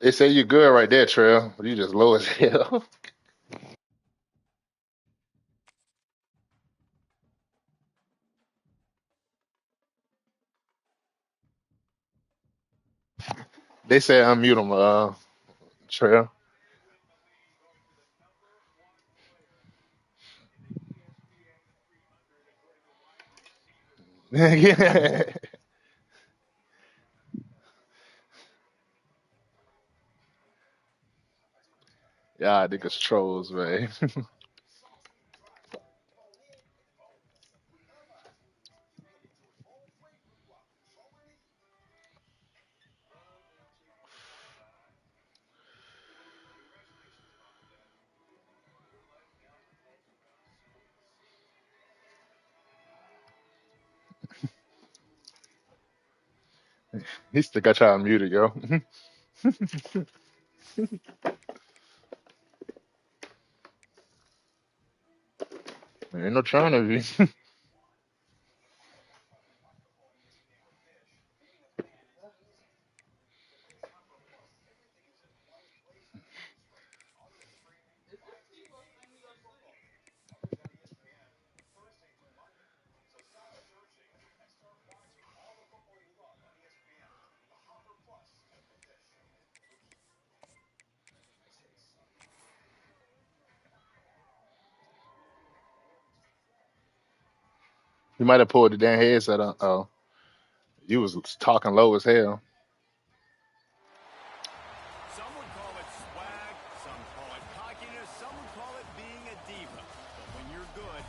They say you're good right there, Trail, but you just low as hell. They say unmute him, Trail. Yeah, yeah, niggas trolls, man. He still got y'all muted, yo. Ain't no trying to be. He might have pulled the damn headset on. Oh, you was talking low as hell. Some would call it swag, some call it cockiness, some would call it being a diva. But when you're good,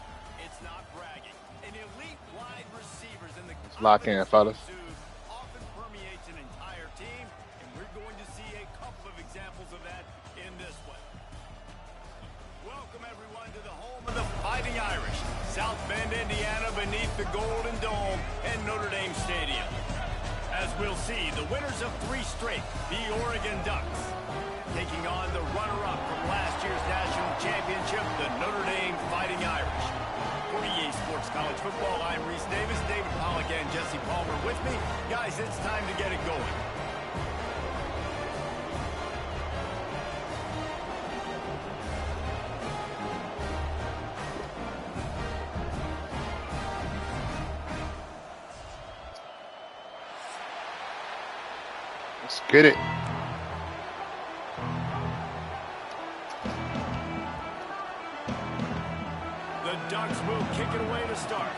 it's not bragging. An elite wide receivers and the Let's lock in, confidence they fellas. exude often permeates an entire team, and we're going to see a couple of examples of that in this one. Welcome, everyone, to the home of the Fighting Irish, South Bend, Indiana, beneath the Golden Dome and Notre Dame Stadium. As we'll see, the winners of 3 straight, the Oregon Ducks, taking on the runner-up from last year's national championship, the Notre Dame Fighting Irish. For EA Sports College Football, I'm Reese Davis, David Pollock, and Jesse Palmer with me. Guys, it's time to get it going. Let's get it. The Ducks will kick it away to start.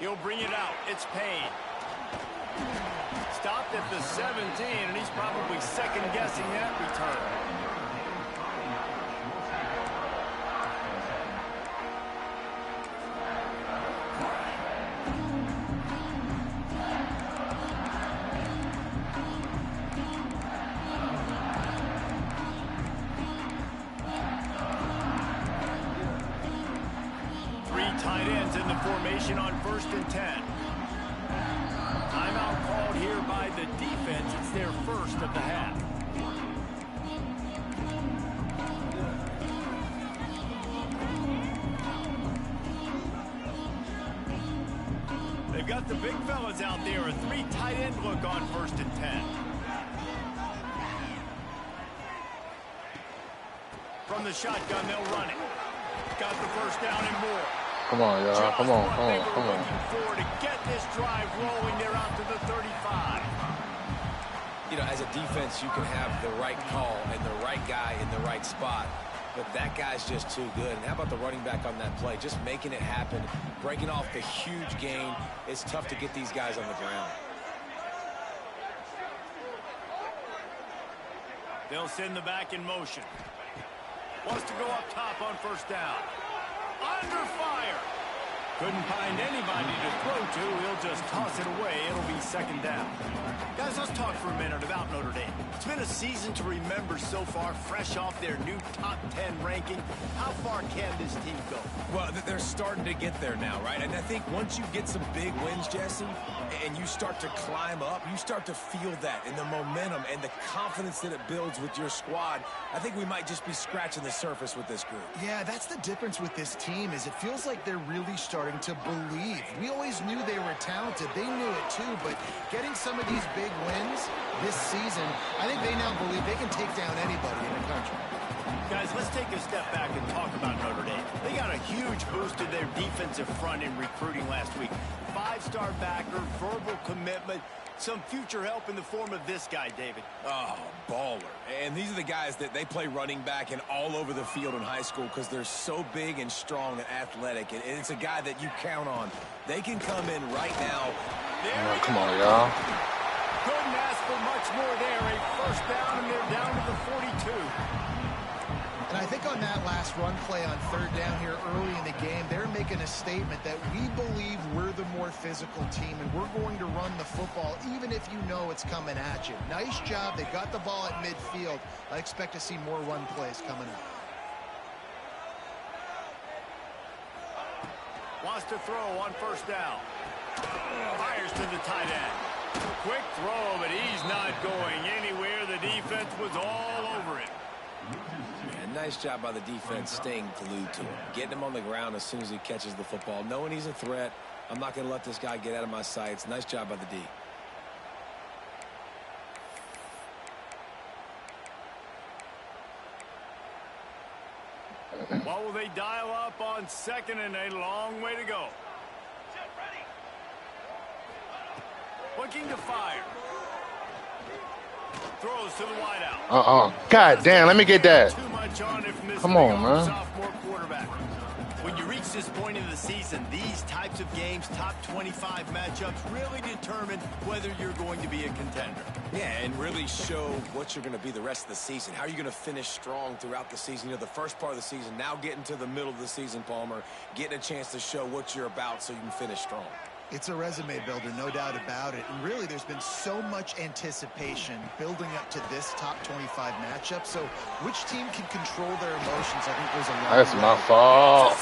He'll bring it out. It's Payne. Stopped at the 17, and he's probably second-guessing that return. Tight ends in the formation on 1st and 10. Timeout called here by the defense. It's their first of the half. They've got the big fellas out there. A 3 tight end look on 1st and 10. From the shotgun, they'll run it. Got the first down and more. Come on, y'all. Come on, come on, come on. Looking for to get this drive rolling. They're out to the 35. You know, as a defense, you can have the right call and the right guy in the right spot, but that guy's just too good. And how about the running back on that play? Just making it happen, breaking off the huge gain. It's tough to get these guys on the ground. They'll send the back in motion. Wants to go up top on 1st down. Under fire. Couldn't find anybody to throw to. He'll just toss it away. It'll be second down. Guys, let's talk for a minute about Notre Dame. It's been a season to remember so far, fresh off their new top 10 ranking. How far can this team go? Well, they're starting to get there now, right? And I think once you get some big wins, Jesse, and you start to climb up, you start to feel that and the momentum and the confidence that it builds with your squad. I think we might just be scratching the surface with this group. Yeah, that's the difference with this team is it feels like they're really starting to believe. We always knew they were talented. They knew it too, but getting some of these big wins this season, I think they now believe they can take down anybody in the country. Guys, let's take a step back and talk about Notre Dame. They got a huge boost to their defensive front in recruiting last week. 5-star backer, verbal commitment, some future help in the form of this guy, David. Oh, baller. And these are the guys that they play running back and all over the field in high school because they're so big and strong and athletic. And it's a guy that you count on. They can come in right now. Oh, come on, y'all. Couldn't ask for much more there. A first down, and they're down to the 42. And I think on that last run play on third down here early in the game, they're making a statement that we believe we're the more physical team and we're going to run the football even if you know it's coming at you. Nice job. They got the ball at midfield. I expect to see more run plays coming up. Wants to throw on first down. Fires to the tight end. Quick throw, but he's not going anywhere. The defense was all over it. Man, nice job by the defense staying glued to him. Getting him on the ground as soon as he catches the football. Knowing he's a threat. I'm not going to let this guy get out of my sights. Nice job by the D. What will they dial up on second and a long way to go? Looking to fire. Throws to the wideout. God damn, let me get that. Come on, man. Sophomore quarterback. When you reach this point in the season, these types of games, top 25 matchups, really determine whether you're going to be a contender. Yeah, and really show what you're going to be the rest of the season. How are you going to finish strong throughout the season? You know, the first part of the season, now getting to the middle of the season, Palmer, getting a chance to show what you're about so you can finish strong. It's a resume builder, no doubt about it. And really, there's been so much anticipation building up to this top 25 matchup. So which team can control their emotions, I think goes a long way. That's my fault.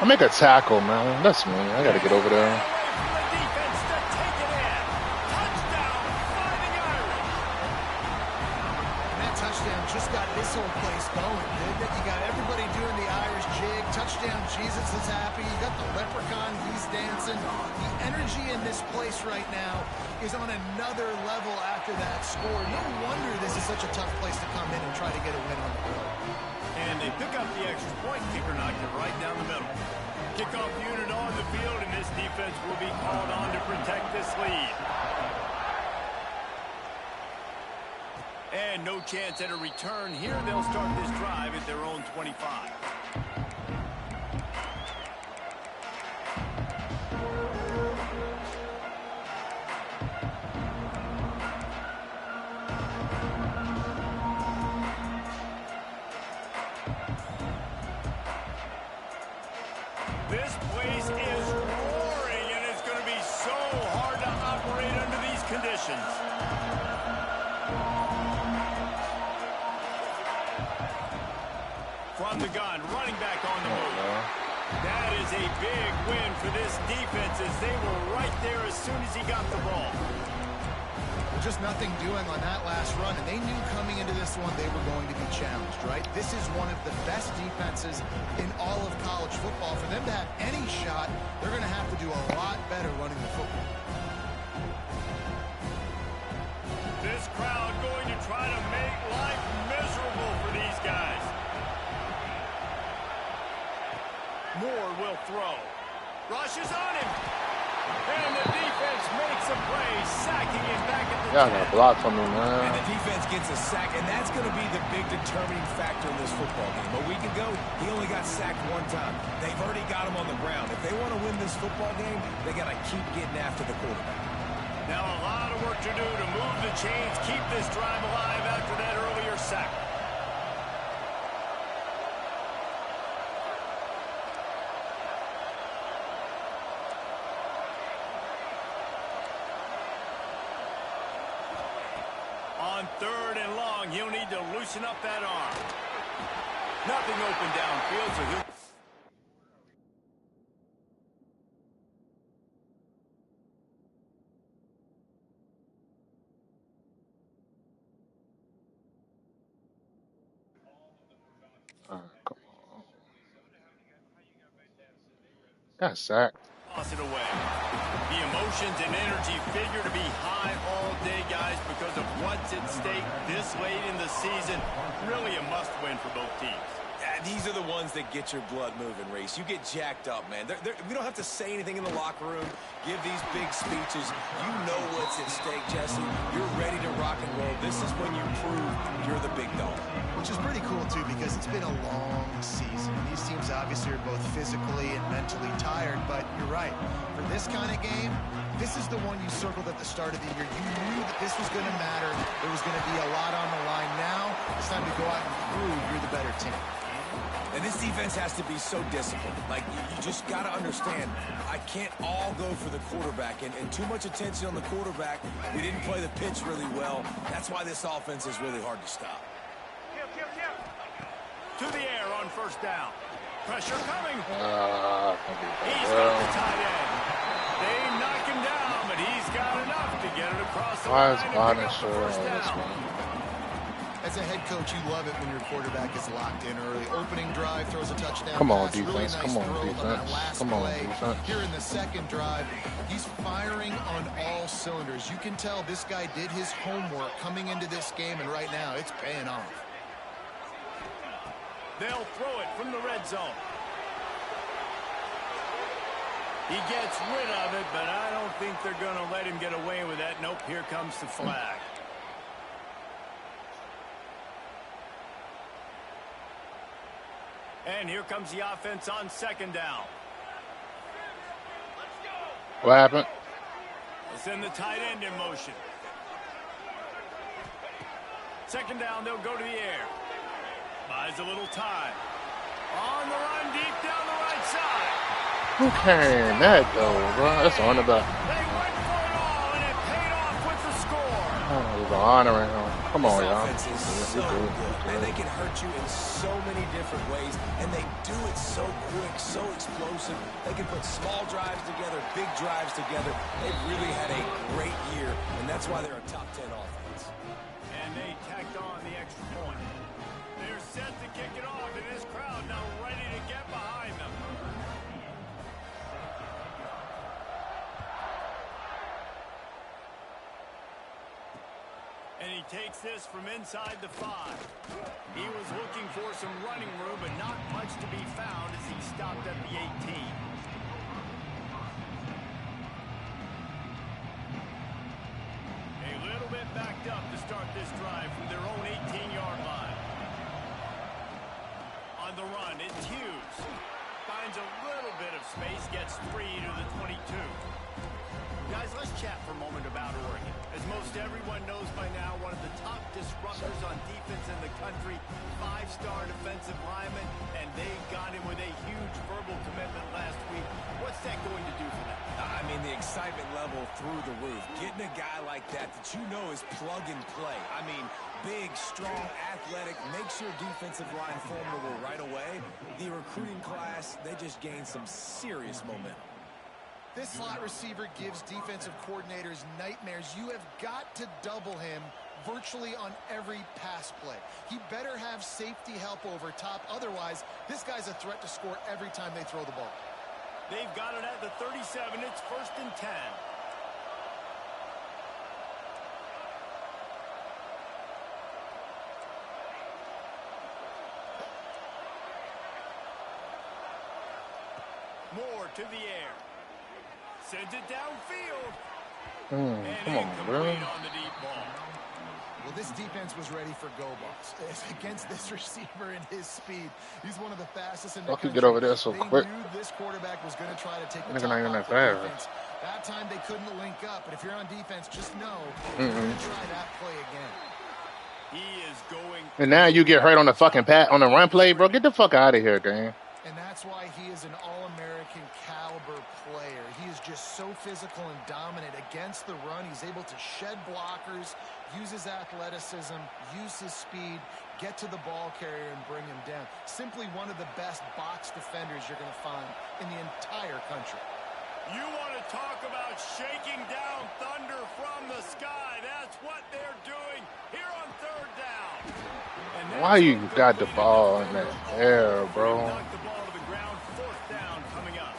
I make a tackle, man. That's me. I got to get over there. Just got this whole place going, didn't it? You got everybody doing the Irish jig. Touchdown, Jesus is happy. You got the leprechaun, he's dancing. The energy in this place right now is on another level after that score. No wonder this is such a tough place to come in and try to get a win on the road. And they pick up the extra point. Kicker knocked it right down the middle. Kickoff unit on the field, and this defense will be called on to protect this lead. And no chance at a return here. They'll start this drive at their own 25. This place is roaring, and it's going to be so hard to operate under these conditions. From the gun, running back on the move. That is a big win for this defense as they were right there as soon as he got the ball. Just nothing doing on that last run, and they knew coming into this one they were going to be challenged, right? This is one of the best defenses in all of college football. For them to have any shot, they're going to have to do a lot better running the football. This crowd going to try to make life miserable for these guys. Moore will throw. Rushes on him. And the defense makes a play, sacking him back at the 10. Y'all got a block from me, man. And the defense gets a sack, and that's going to be the big determining factor in this football game. A week ago, he only got sacked one time. They've already got him on the ground. If they want to win this football game, they got to keep getting after the quarterback. Now a lot of work to do to move the chains, keep this drive alive after that earlier sack. 3rd and long. He'll need to loosen up that arm. Nothing open downfield, so he'll... Come on. Got sacked. Toss it away. The emotions and energy figure to be high all day, guys, because of what's at stake this late in the season. Really a must-win for both teams. Yeah, these are the ones that get your blood moving, Reese. You get jacked up, man. We don't have to say anything in the locker room, give these big speeches. You know what's at stake, Jesse. You're ready to rock and roll. This is when you prove you're the big dog. Which is pretty cool, too, because it's been a long season. These teams obviously are both physically and mentally tired, but you're right. For this kind of game, this is the one you circled at the start of the year. You knew that this was going to matter. There was going to be a lot on the line. Now, it's time to go out and prove you're the better team. And this defense has to be so disciplined. Like, you just got to understand, I can't all go for the quarterback. And too much attention on the quarterback. We didn't play the pitch really well. That's why this offense is really hard to stop. To the air on 1st down. Pressure coming. He's got the tight end. They knock him down, but he's got enough to get it across the Why is line Bonner and pick up so the 1st on this down. one? As a head coach, you love it when your quarterback is locked in early. Opening drive, throws a touchdown Come on, pass. Really defense. nice Come on, throw on that defense. last Come on, play. defense. Here in the 2nd drive, he's firing on all cylinders. You can tell this guy did his homework coming into this game, and right now it's paying off. They'll throw it from the red zone. He gets rid of it, but I don't think they're going to let him get away with that. Nope, here comes the flag. And here comes the offense on 2nd down. What happened? They'll send the tight end in motion. 2nd down, they'll go to the air. Buys a little time. On the run, deep down the right side. Who can that though, bro? That's on the back. They went for it all, and it paid off with the score. Oh, he's honoring him. Come on, This y'all. offense is so good. Man, they can hurt you in so many different ways, and they do it so quick, so explosive. They can put small drives together, big drives together. They've really had a great year, and that's why they're a top 10 offense. And they tacked on the extra point. They're set to kick it off, and this crowd now ready to get behind them. And he takes this from inside the 5. He was looking for some running room, but not much to be found as he stopped at the 18. A little bit backed up to start this drive from their own 18-yard line. On the run, it's Hughes. Finds a little bit of space, gets 3 to the 22. Guys, let's chat for a moment about Oregon. As most everyone knows by now, one of the top disruptors on defense in the country, 5-star defensive lineman, and they got him with a huge verbal commitment last week. What's that going to do for them? I mean, the excitement level through the roof. Getting a guy like that you know is plug and play. I mean, big, strong, athletic, makes your defensive line formidable right away. The recruiting class, they just gained some serious momentum. This slot receiver gives defensive coordinators nightmares. You have got to double him virtually on every pass play. He better have safety help over top. Otherwise, this guy's a threat to score every time they throw the ball. They've got it at the 37. It's 1st and 10. Moore to the air. Sends it downfield. Come on, bro. On the deep ball. Well, this defense was ready for go balls. Against this receiver and his speed, he's one of the fastest in the country. Get over there so they quick. knew this quarterback was going to try to take the Nigga top not even off that the fast. defense. That time they couldn't link up, but if you're on defense, just know you're going to try that play again. He is going. And now you get hurt on the fucking on the run play, bro. Get the fuck out of here, gang. And that's why he is an All-American caliber player. He is just so physical and dominant against the run. He's able to shed blockers, use his athleticism, use his speed, get to the ball carrier and bring him down. Simply one of the best box defenders you're going to find in the entire country. You want to talk about shaking down thunder from the sky. That's what they're doing here on third down. Why you got the ball in that air, bro? Knock the ball to the ground. Fourth down coming up.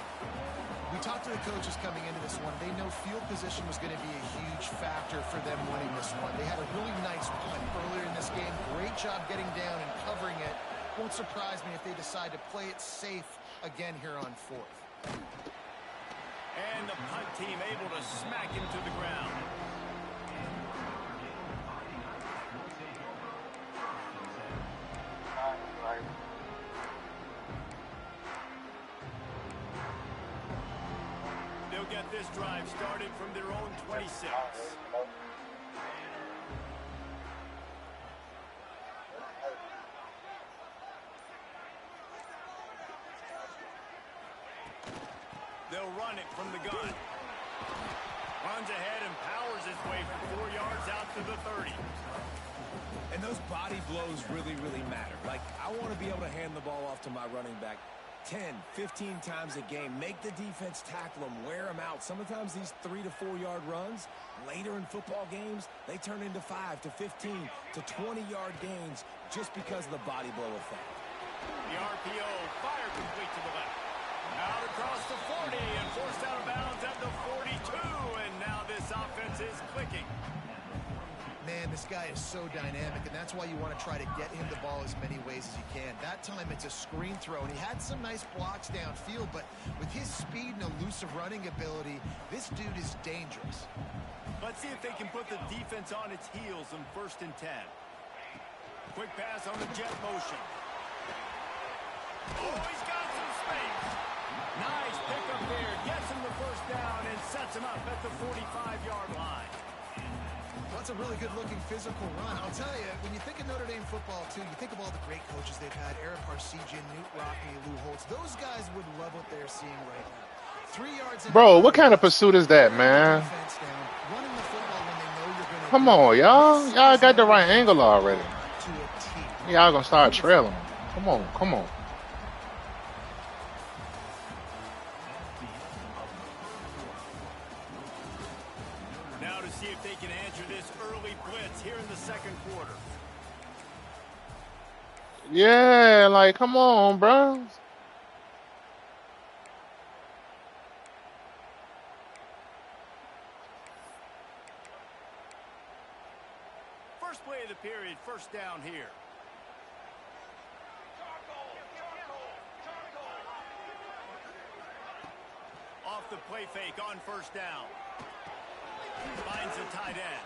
We talked to the coaches coming into this one. They know field position was going to be a huge factor for them winning this one. They had a really nice punt earlier in this game. Great job getting down and covering it. Won't surprise me if they decide to play it safe again here on fourth. And the punt team able to smack him to the ground. They'll get this drive started from their own 26. They'll run it from the gun. Runs ahead and powers his way for 4 yards out to the 30. And those body blows really, really matter. Like, I want to be able to hand the ball off to my running back 10, 15 times a game. Make the defense tackle them, wear them out. Sometimes these 3 to 4 yard runs, later in football games, they turn into 5 to 15 to 20-yard gains just because of the body blow effect. The RPO fire complete to the left. Out across the 40 and forced out of bounds at the 42. And now this offense is clicking. Man, this guy is so dynamic, and that's why you want to try to get him the ball as many ways as you can. That time it's a screen throw, and he had some nice blocks downfield, but with his speed and elusive running ability, this dude is dangerous. Let's see if they can put the defense on its heels in 1st and 10. Quick pass on the jet motion. Oh, he's got some space. Nice pickup there. Gets him the first down and sets him up at the 45-yard line. Well, that's a really good-looking physical run. I'll tell you, when you think of Notre Dame football, too, you think of all the great coaches they've had, Eric Parsegian, Newt Rockne, Lou Holtz. Those guys would love what they're seeing right now. 3 yards in. Bro, what kind of pursuit is that, man? Running the football when they know you're gonna. Come on, y'all. Y'all got the right angle already. Y'all gonna start trailing. Come on, come on. Now to see if they can answer this early blitz here in the second quarter. Yeah, like, come on, bro. First play of the period, first down here. Off the play fake on first down. Finds the tight end.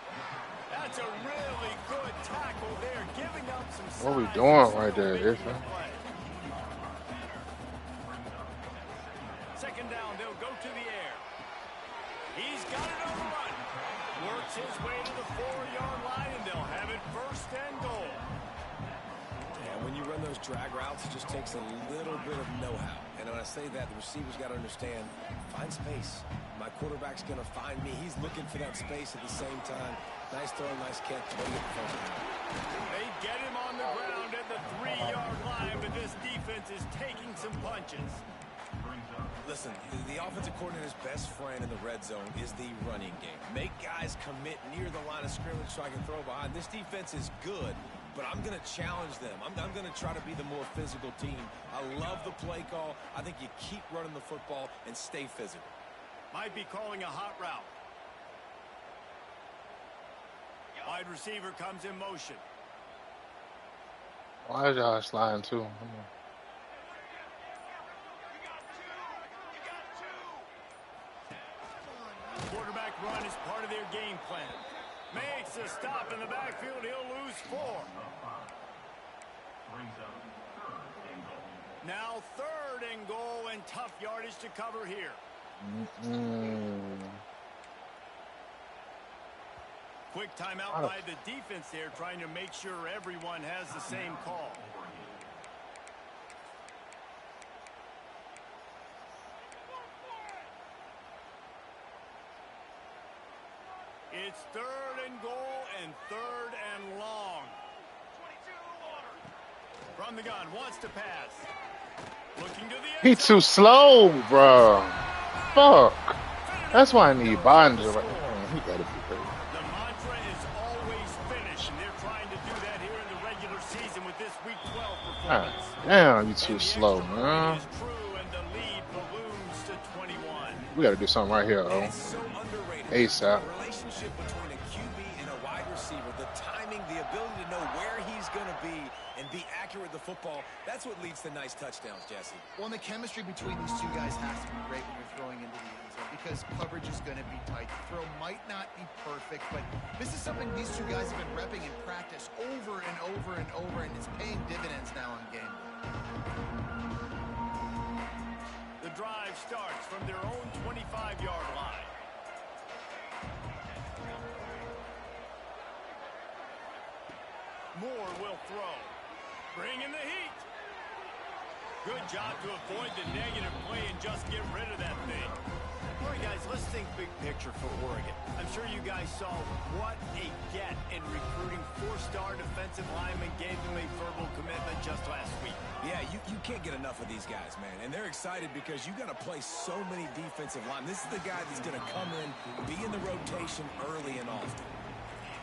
That's a really good tackle there, giving up some. What are we doing right there, Isha? Second down, they'll go to the air. He's got it on the run. Works his way to the 4-yard line, and they'll have it first and goal. And when you run those drag routes, it just takes a little bit of know-how. And when I say that, the receiver's got to understand, find space. My quarterback's going to find me. He's looking for that space at the same time. Nice throw, nice catch. They get him on the ground at the 3-yard line, but this defense is taking some punches. Listen, the offensive coordinator's best friend in the red zone is the running game. Make guys commit near the line of scrimmage so I can throw behind. This defense is good, but I'm going to challenge them. I'm going to try to be the more physical team. I love the play call. I think you keep running the football and stay physical. Might be calling a hot route. Wide receiver comes in motion. Why is y'all sliding too? Quarterback run is part of their game plan. Makes a stop in the backfield. He'll lose 4. Now 3rd and goal, and tough yardage to cover here. Quick timeout by the defense there, trying to make sure everyone has the same call. It's 3rd and goal and 3rd and long. From the gun, wants to pass. Looking to the He end too zone. slow, bro. Fuck. That's why I need Bonds. Man, he gotta be hurt. The mantra is always finish, and they're trying to do that here in the regular season with this Week 12 God performance. damn, you too And the slow, extra point man. is true, and the lead balloons to 21. We gotta do something right here, And oh. it's so underrated. ASAP. The relationship between a QB and a wide receiver, the timing, the ability to know where he's going to be and be accurate with the football, that's what leads to nice touchdowns, Jesse. Well, and the chemistry between these two guys has to be great when you're throwing into the end zone because coverage is going to be tight. The throw might not be perfect, but this is something these two guys have been repping in practice over and over and over, and it's paying dividends now on game day. The drive starts from their own 25-yard line. Moore will throw. Bring in the heat. Good job to avoid the negative play and just get rid of that thing. All right, guys, let's think big picture for Oregon. I'm sure you guys saw what a get in recruiting 4-star defensive linemen gave them a verbal commitment just last week. Yeah, you can't get enough of these guys, man. And they're excited because you got to play so many defensive line. This is the guy that's going to come in, be in the rotation early and often.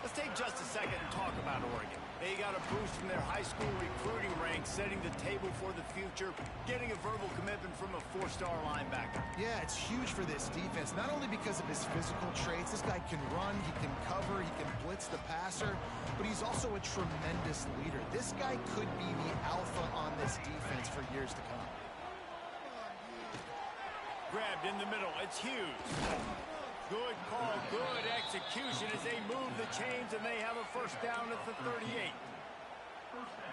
Let's take just a second and talk about Oregon. They got a boost from their high school recruiting ranks, setting the table for the future, getting a verbal commitment from a 4-star linebacker. Yeah, it's huge for this defense, not only because of his physical traits. This guy can run, he can cover, he can blitz the passer, but he's also a tremendous leader. This guy could be the alpha on this defense for years to come. Grabbed in the middle, it's Hughes. Good call, good execution as they move the chains, and they have a 1st down at the 38.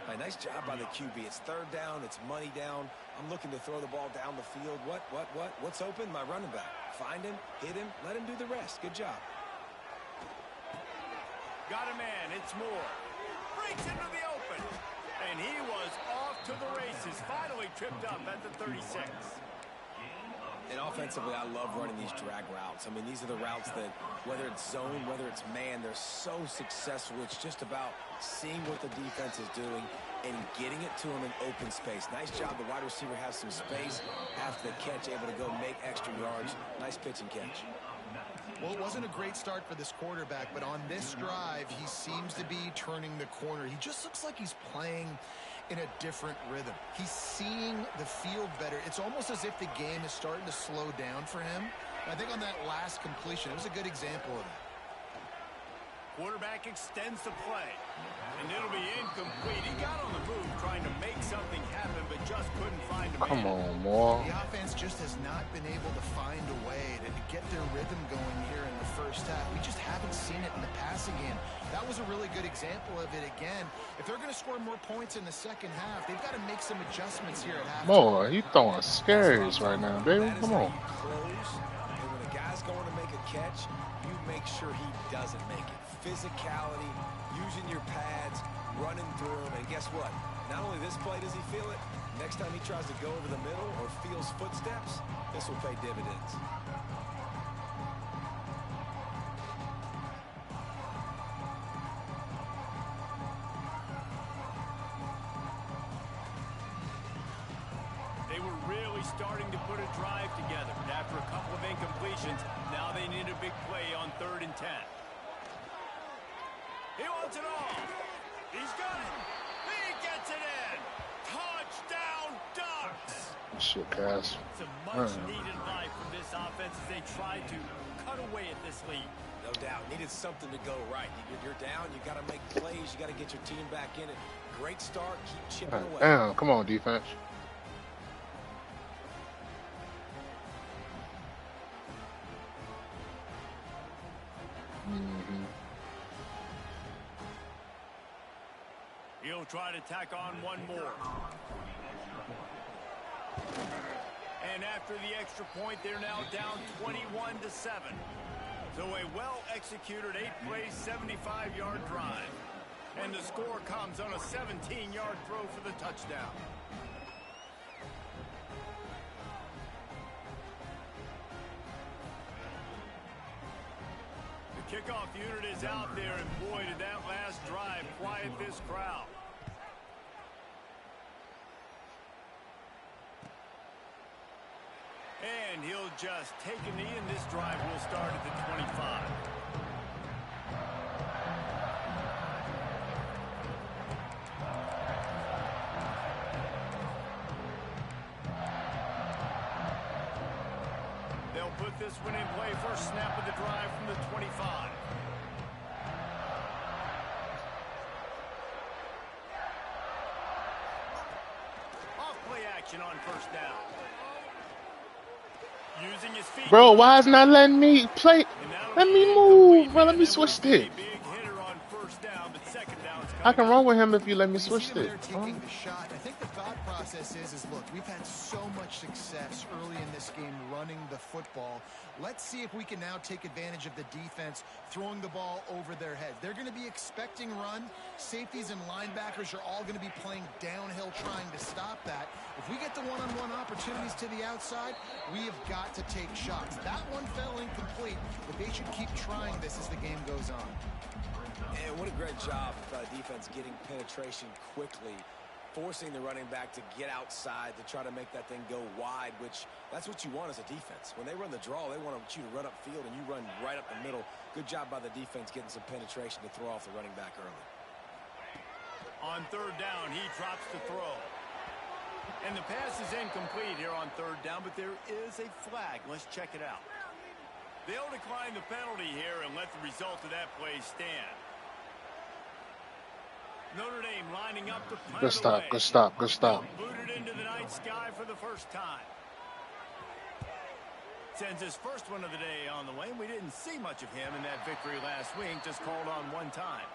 Right, nice job by the QB. It's 3rd down, it's money down. I'm looking to throw the ball down the field. What's open? My running back. Find him, hit him, let him do the rest. Good job. Got a man, it's Moore. Breaks into the open. And he was off to the races. Finally tripped up at the 36. And offensively, I love running these drag routes. I mean, these are the routes that, whether it's zone, whether it's man, they're so successful. It's just about seeing what the defense is doing and getting it to them in open space. Nice job. The wide receiver has some space after the catch, able to go make extra yards. Nice pitch and catch. Well, it wasn't a great start for this quarterback, but on this drive, he seems to be turning the corner. He just looks like he's playing in a different rhythm. He's seeing the field better. It's almost as if the game is starting to slow down for him. And I think on that last completion, it was a good example of that. Quarterback extends the play, and it'll be incomplete. He got on the move trying to make something happen, but just couldn't find a man. Come on, Moore. The offense just has not been able to find a way to get their rhythm going here in the 1st half. We just haven't seen it in the passing game. That was a really good example of it again. If they're going to score more points in the 2nd half, they've got to make some adjustments here at halftime. Moore, you throwing scares right now, baby. Come on. Close, and when a guy's going to make a catch, you make sure he doesn't make it. Physicality, using your pads, running through them, and guess what? Not only this play does he feel it, next time he tries to go over the middle or feels footsteps, this will pay dividends. They were really starting to put a drive together. And after a couple of incompletions, now they need a big play on 3rd and 10. He wants it all. He's got it. He gets it in. Touchdown Ducks. Shit, Cass. Some much-needed life from this offense as they try to cut away at this lead. No doubt. Needed something to go right. You're down. You got to make plays. You got to get your team back in it. Great start. Keep chipping away. Damn, come on, defense. He'll try to tack on one more. And after the extra point, they're now down 21-7. So a well-executed 8-play, 75-yard drive. And the score comes on a 17-yard throw for the touchdown. The kickoff unit is out there, and boy, did that last drive quiet this crowd. And he'll just take a knee, and this drive will start at the 25. They'll put this one in play. First snap of the drive from the 25. Off play action on first down. Using his feet. Bro, why is not letting me play? Let me move, bro. Let me switch this. I can run with him if you let me switch this. Taking the shot. I think the thought process is look, we've had so much success early in this game running the football. Let's see if we can now take advantage of the defense throwing the ball over their heads. They're going to be expecting run. Safeties and linebackers are all going to be playing downhill trying to stop that. If we get the one-on-one opportunities to the outside, we have got to take shots. That one fell incomplete, but they should keep trying this as the game goes on. And what a great job by the defense getting penetration quickly, forcing the running back to get outside to try to make that thing go wide, which that's what you want as a defense. When they run the draw, they want you to run upfield, and you run right up the middle. Good job by the defense getting some penetration to throw off the running back early. On third down, he drops the throw. And the pass is incomplete here on third down, but there is a flag. Let's check it out. They'll decline the penalty here and let the result of that play stand. Notre Dame lining up to punt. Good stop, good stop, good stop. Booted into the night sky for the first time. Sends his first one of the day on the way. We didn't see much of him in that victory last week, just called on one time.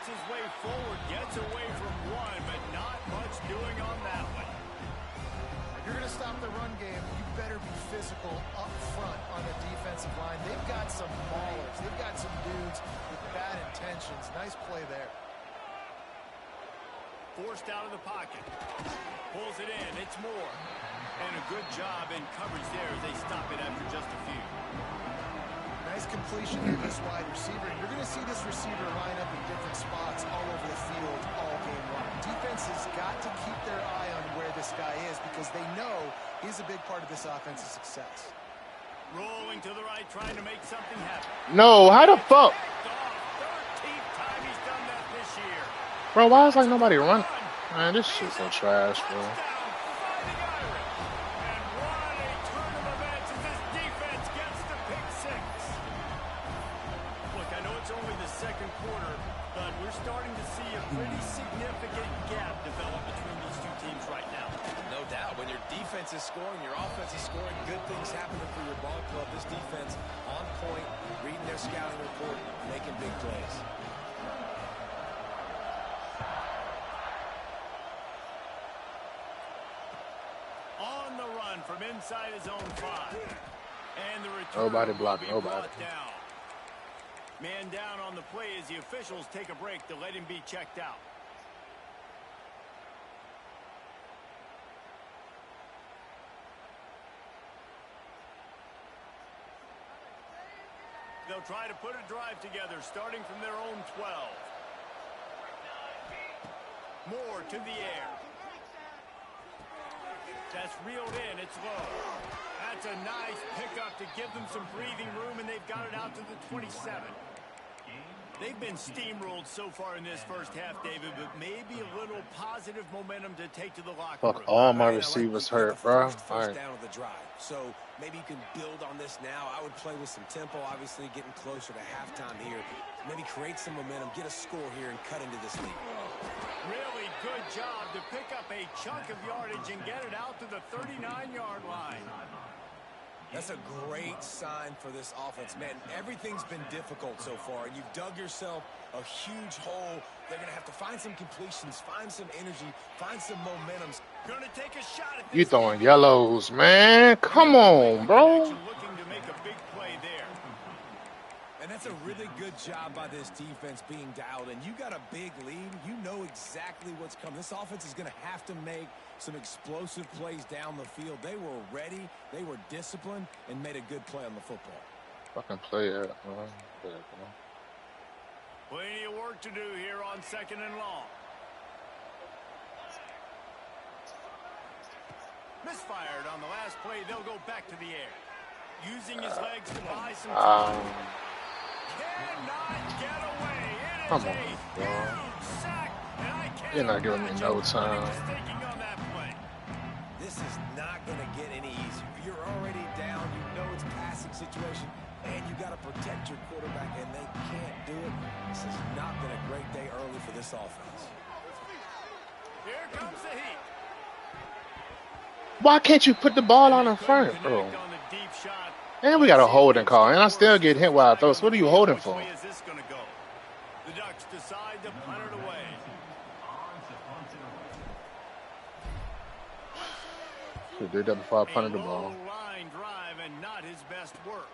His way forward, gets away from one, but not much doing on that one. If you're going to stop the run game, you better be physical up front on the defensive line. They've got some maulers. They've got some dudes with bad intentions. Nice play there. Forced out of the pocket. Pulls it in. It's Moore. And a good job in coverage there as they stop it after just a few. Nice completion to this wide receiver. You're going to see this receiver line up in different spots all over the field all game long. Defense has got to keep their eye on where this guy is because they know he's a big part of this offense's success. Rolling to the right, trying to make something happen. No, how the fuck? 13th time he's done that this year. Bro, why is like nobody run? Man, this shit's so trash, bro. Second quarter, but we're starting to see a pretty significant gap develop between these two teams right now. No doubt. When your defense is scoring, your offense is scoring, good things happening for your ball club. This defense on point, reading their scouting report, making big plays. On the run from inside his own 5. And the return Nobody blocked, will be nobody. brought down. Man down on the play as the officials take a break to let him be checked out. They'll try to put a drive together, starting from their own 12. Moore to the air. That's reeled in. It's low. That's a nice pickup to give them some breathing room, and they've got it out to the 27. They've been steamrolled so far in this first half, David, but maybe a little positive momentum to take to the locker Fuck, room. all my Man, I like receivers you got hurt, the bro. All first right. down of the drive. So maybe you can build on this now. I would play with some tempo, obviously getting closer to halftime here. Maybe create some momentum, get a score here, and cut into this lead. Really good job to pick up a chunk of yardage and get it out to the 39-yard line. That's a great sign for this offense. Man, everything's been difficult so far, and you've dug yourself a huge hole. They're going to have to find some completions, find some energy, find some momentum. Going to take a shot at this. You throwing yellows, man. Come on, bro. Looking to make a big play there. And that's a really good job by this defense being dialed in. You got a big lead. You know exactly what's coming. This offense is going to have to make some explosive plays down the field. They were ready, they were disciplined, and made a good play on the football. Fucking play it, man. Plenty of work to do here on 2nd and long. Misfired on the last play. They'll go back to the air. Using his legs to buy some time. Cannot get away. It is a huge sack, and I can't You're not giving me no time. On that play. This is not going to get any easier. You're already down. You know it's a passing situation, and you got to protect your quarterback, and they can't do it. This has not been a great day early for this offense. Here comes the heat. Why can't you put the ball on in front, bro? And we got a holding call, and I still get hit while I throw. So what are you holding for? The Ducks decide to punt it away. Should did that before I punted the ball. Line drive and not his best work.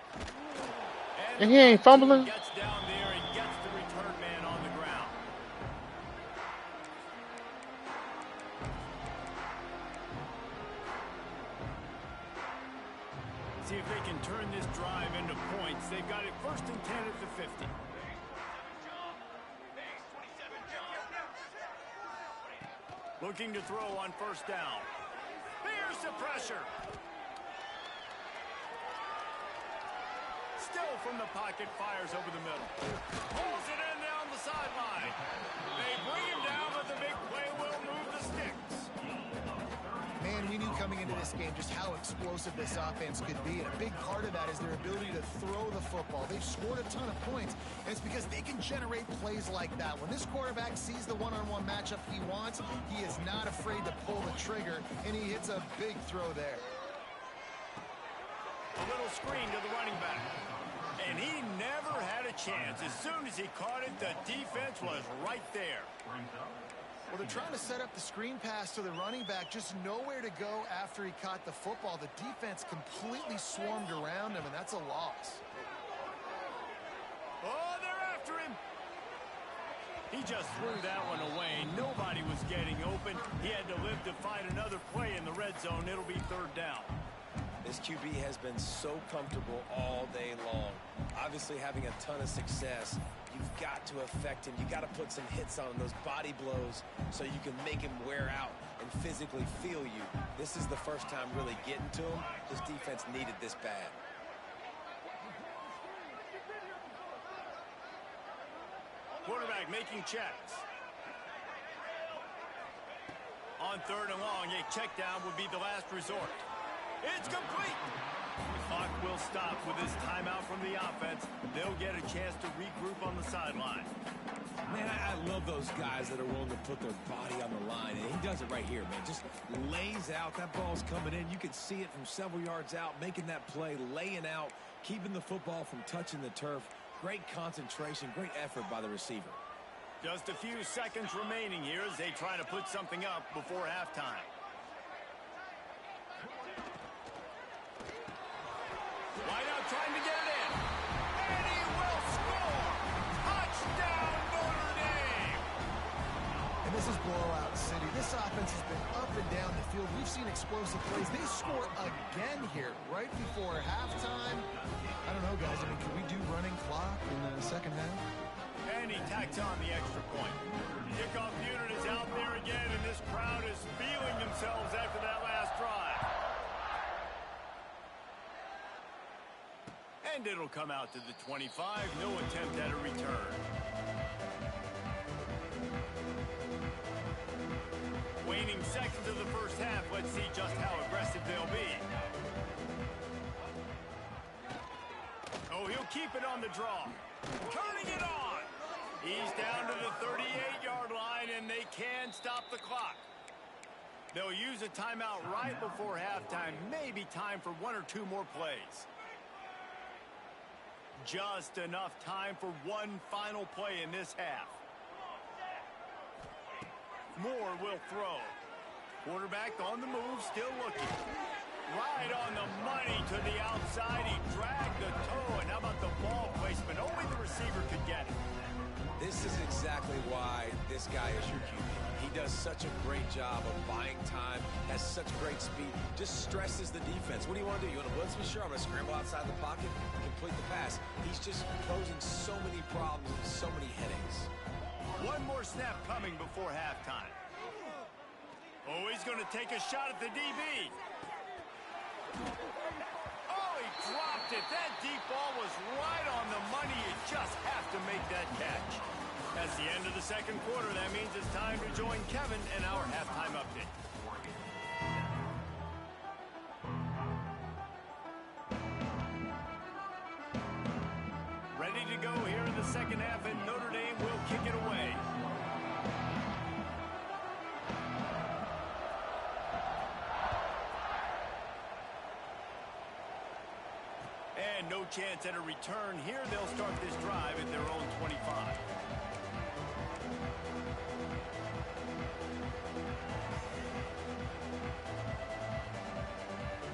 And he ain't fumbling. Gets down there and gets the return man on the ground. See if they can turn this drive into points. They've got it 1st and 10 at the 50. Looking to throw on 1st down. Here's the pressure. Still from the pocket, fires over the middle. Pulls it in down the sideline. They bring him down, but the big play will move the sticks. Man, we knew coming into this game just how explosive this offense could be, and a big part of that is their ability to throw the football. They've scored a ton of points, and it's because they can generate plays like that. When this quarterback sees the one-on-one matchup he wants, he is not afraid to pull the trigger, and he hits a big throw there. A little screen to the running back. And he never had a chance. As soon as he caught it, the defense was right there. Well, they're trying to set up the screen pass to the running back, just nowhere to go after he caught the football. The defense completely swarmed around him, and that's a loss. Oh, they're after him. He just threw that one away. Nobody was getting open. He had to live to find another play in the red zone. It'll be 3rd down. This QB has been so comfortable all day long. Obviously having a ton of success. You've got to affect him. You got to put some hits on him, those body blows, so you can make him wear out and physically feel you. This is the first time really getting to him. This defense needed this bad. Quarterback making checks. On 3rd and long, a check down would be the last resort. It's complete. The clock will stop with this timeout from the offense. They'll get a chance to regroup on the sideline. Man, I love those guys that are willing to put their body on the line, and he does it right here, man. Just lays out. That ball's coming in. You can see it from several yards out, making that play, laying out, keeping the football from touching the turf. Great concentration, great effort by the receiver. Just a few seconds remaining here as they try to put something up before halftime. Wideout trying to get it in. And he will score. Touchdown, Notre Dame. And this is blowout city. This offense has been up and down the field. We've seen explosive plays. They score again here right before halftime. I don't know, guys. I mean, can we do running clock in the 2nd half? And he tacks on the extra point. Kickoff unit is out there again, and this crowd is feeling themselves after that last drive. And it'll come out to the 25. No attempt at a return. Waning seconds of the first half. Let's see just how aggressive they'll be. Oh, he'll keep it on the draw. Turning it on. He's down to the 38-yard line, and they can stop the clock. They'll use a timeout right before halftime. Maybe time for one or two more plays. Just enough time for one final play in this half. Moore will throw. Quarterback on the move, still looking. Right on the money to the outside. He dragged the toe, and how about the ball placement? Only the receiver could get it. This is exactly why this guy is your QB. He does such a great job of buying time, has such great speed, just stresses the defense. What do you want to do? You want to blitz me? Sure, I'm going to scramble outside the pocket, complete the pass. He's just posing so many problems and so many headaches. One more snap coming before halftime. Oh, he's going to take a shot at the DB. Oh, he dropped it. That deep ball was right on the money. You just have to make that catch. That's the end of the second quarter. That means it's time to join Kevin and our halftime update. Ready to go here in the second half, and Notre Dame will kick it away. And no chance at a return here. They'll start this drive at their own 25.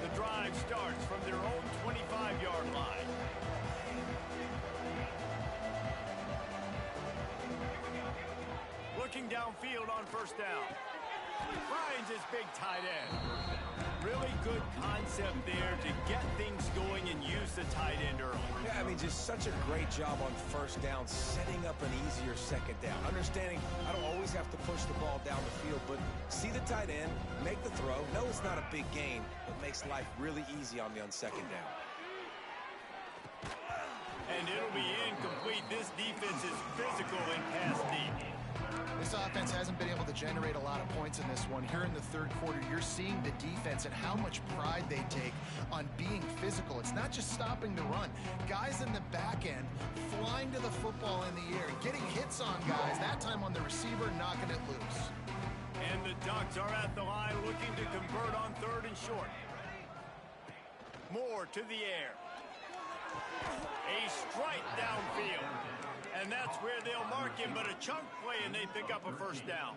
The drive starts from their own 25-yard line. Looking downfield on first down. Finds his big tight end. Really good concept there to get things going and use the tight end early. Yeah, I mean, just such a great job on first down, setting up an easier second down. Understanding I don't always have to push the ball down the field, but see the tight end, make the throw. No, it's not a big gain, but makes life really easy on second down. And it'll be incomplete. This defense is physical and pass deep. This offense hasn't been able to generate a lot of points in this one. Here in the third quarter, you're seeing the defense and how much pride they take on being physical. It's not just stopping the run. Guys in the back end flying to the football in the air, getting hits on guys, that time on the receiver, knocking it loose. And the Ducks are at the line looking to convert on third and short. Moore to the air. A strike downfield. And that's where they'll mark him, but a chunk play, and they pick up a first down.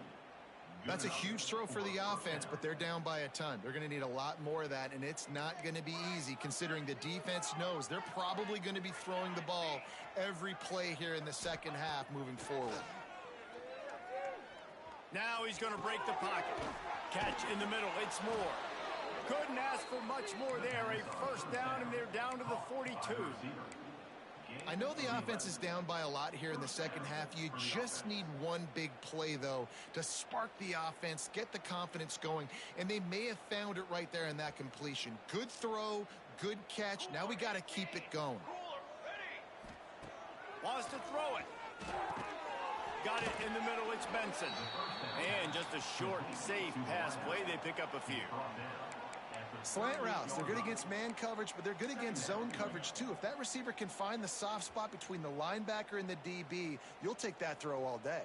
That's a huge throw for the offense, but they're down by a ton. They're going to need a lot more of that, and it's not going to be easy considering the defense knows they're probably going to be throwing the ball every play here in the second half moving forward. Now he's going to break the pocket. Catch in the middle. It's Moore. Couldn't ask for much more there. A first down, and they're down to the 42. I know the offense is down by a lot here in the second half. You just need one big play, though, to spark the offense, get the confidence going, and they may have found it right there in that completion. Good throw, good catch. Now we got to keep it going. Wants to throw it. Got it in the middle. It's Benson. And just a short, safe pass play. They pick up a few. Slant routes, they're good against man coverage, but they're good against zone coverage too. If that receiver can find the soft spot between the linebacker and the DB, you'll take that throw all day.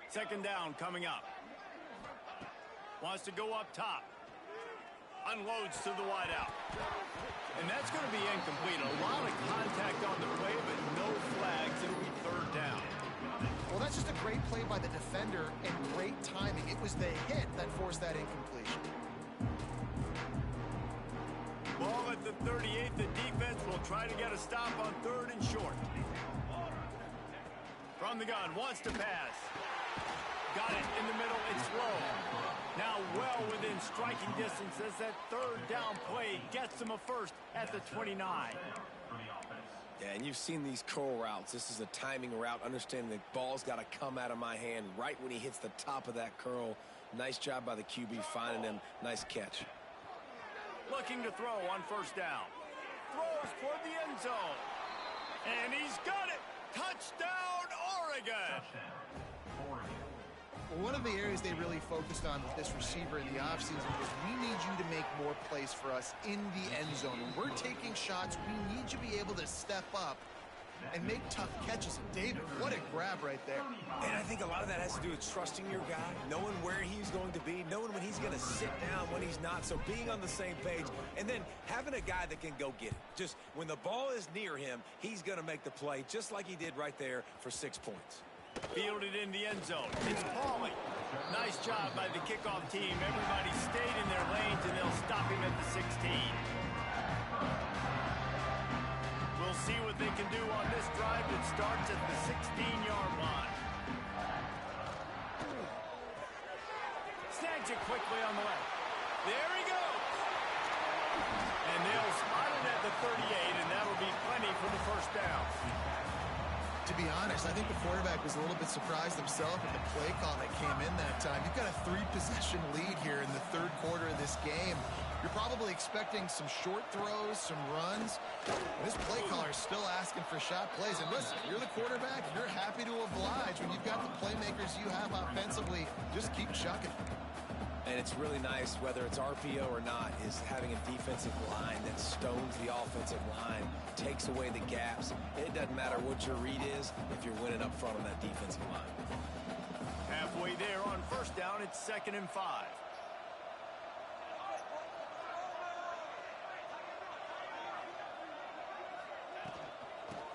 Second down coming up. Wants to go up top. Unloads to the wideout. And that's going to be incomplete. A lot of contact on the play, but no flags. It'll be third down. Well, that's just a great play by the defender and great timing. It was the hit that forced that incompletion. Ball at the 38. The defense will try to get a stop on third and short. From the gun, wants to pass. Got it in the middle. It's low. Now well within striking distance as that third down play gets them a first at the 29. Yeah, and you've seen these curl routes. This is a timing route. Understanding the ball's got to come out of my hand right when he hits the top of that curl. Nice job by the QB finding him. Nice catch. Looking to throw on first down. throws for the end zone. And he's got it. Touchdown, Oregon. Well, one of the areas they really focused on with this receiver in the offseason was we need you to make more plays for us in the end zone. When we're taking shots, we need you to be able to step up and make tough catches. And David, what a grab right there. And I think a lot of that has to do with trusting your guy, knowing where he's going to be, knowing when he's going to sit down, when he's not. So being on the same page, and then having a guy that can go get it. Just when the ball is near him, he's going to make the play, just like he did right there for 6 points. Fielded in the end zone. It's Pauly. Nice job by the kickoff team. Everybody stayed in their lanes, and they'll stop him at the 16. We'll see what they can do on this drive that starts at the 16-yard line. Snags it quickly on the left. There he goes. And they'll spot it at the 38, and that'll be plenty for the first down. To be honest, I think the quarterback was a little bit surprised himself at the play call that came in that time. You've got a 3-possession lead here in the third quarter of this game. You're probably expecting some short throws, some runs. This play caller is still asking for shot plays. And listen, you're the quarterback. You're happy to oblige. When you've got the playmakers you have offensively, just keep chucking. And it's really nice, whether it's RPO or not, is having a defensive line that stones the offensive line, takes away the gaps. It doesn't matter what your read is if you're winning up front on that defensive line. Halfway there on first down, it's 2nd and 5.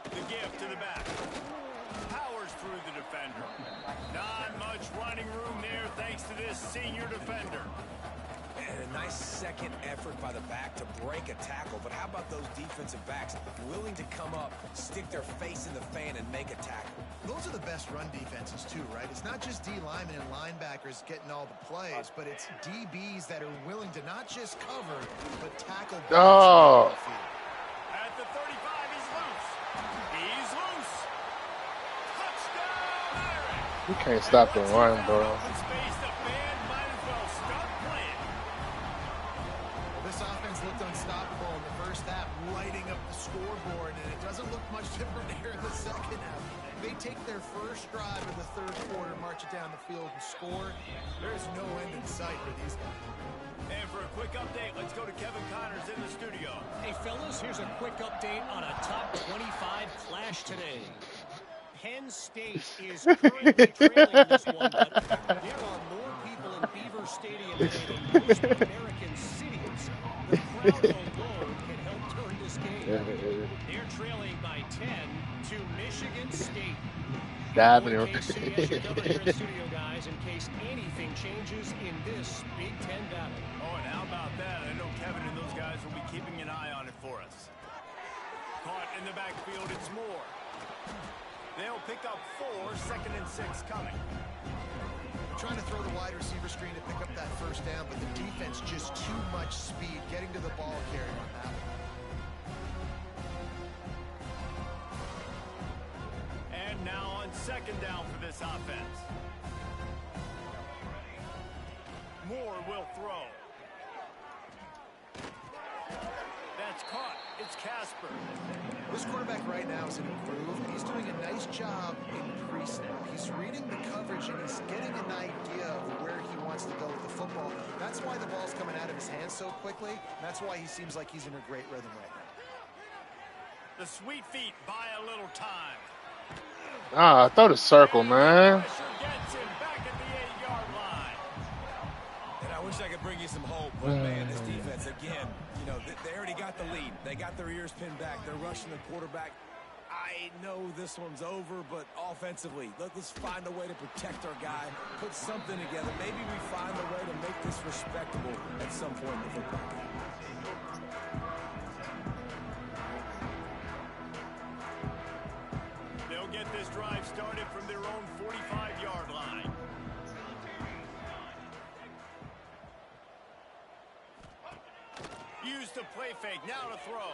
The give to the back. Powers through the defender. Not much running room there thanks to this senior defender. And a nice second effort by the back to break a tackle. But how about those defensive backs willing to come up, stick their face in the fan, and make a tackle? Those are the best run defenses too, right? It's not just D linemen and linebackers getting all the plays, but it's DBs that are willing to not just cover, but tackle. Oh. At the 35, he's loose. He's loose. Touchdown, Irish. You can't stop the run, bro. Space, the band might as well start playing. Well, this offense looked unstoppable in the first half, lighting up the scoreboard, and it doesn't look much different here in the second half. They take their first drive of the third quarter, march it down the field, and score. There's no end in sight for these guys. And for a quick update, let's go to Kevin Connors in the studio. Hey, fellas, here's a quick update on a top 25 clash today. Penn State is currently trailing this one, but there are more people in Beaver Stadium today than most American cities. The crowd alone can help turn this game. They're trailing by 10 to Michigan State. Diving In case studio, guys, in case anything changes in this Big Ten battle. Oh, and how about that? I know Kevin and those guys will be keeping an eye on it for us. Caught in the backfield, it's Moore. They'll pick up 4, 2nd and 6 coming. Trying to throw the wide receiver screen to pick up that first down, but the defense just too much speed getting to the ball carrier on that one. And now on 2nd down for this offense. Moore will throw. That's caught. It's Casper. This quarterback right now is in a groove, and he's doing a nice job in pre-snap. He's reading the coverage, and he's getting an idea of where he wants to go with the football. That's why the ball's coming out of his hands so quickly, and that's why he seems like he's in a great rhythm right now. The sweet feet buy a little time. Ah, throw the circle, man. Pressure gets him back at the 8-yard line. And I wish I could bring you some hope, but man, this defense, again, you know, they already got the lead. They got their ears pinned back. They're rushing the quarterback. I know this one's over, but offensively, let's find a way to protect our guy, put something together. Maybe we find a way to make this respectable at some point in the football game. They'll get this drive started from their own 45-yard line. Use the play fake, now to throw.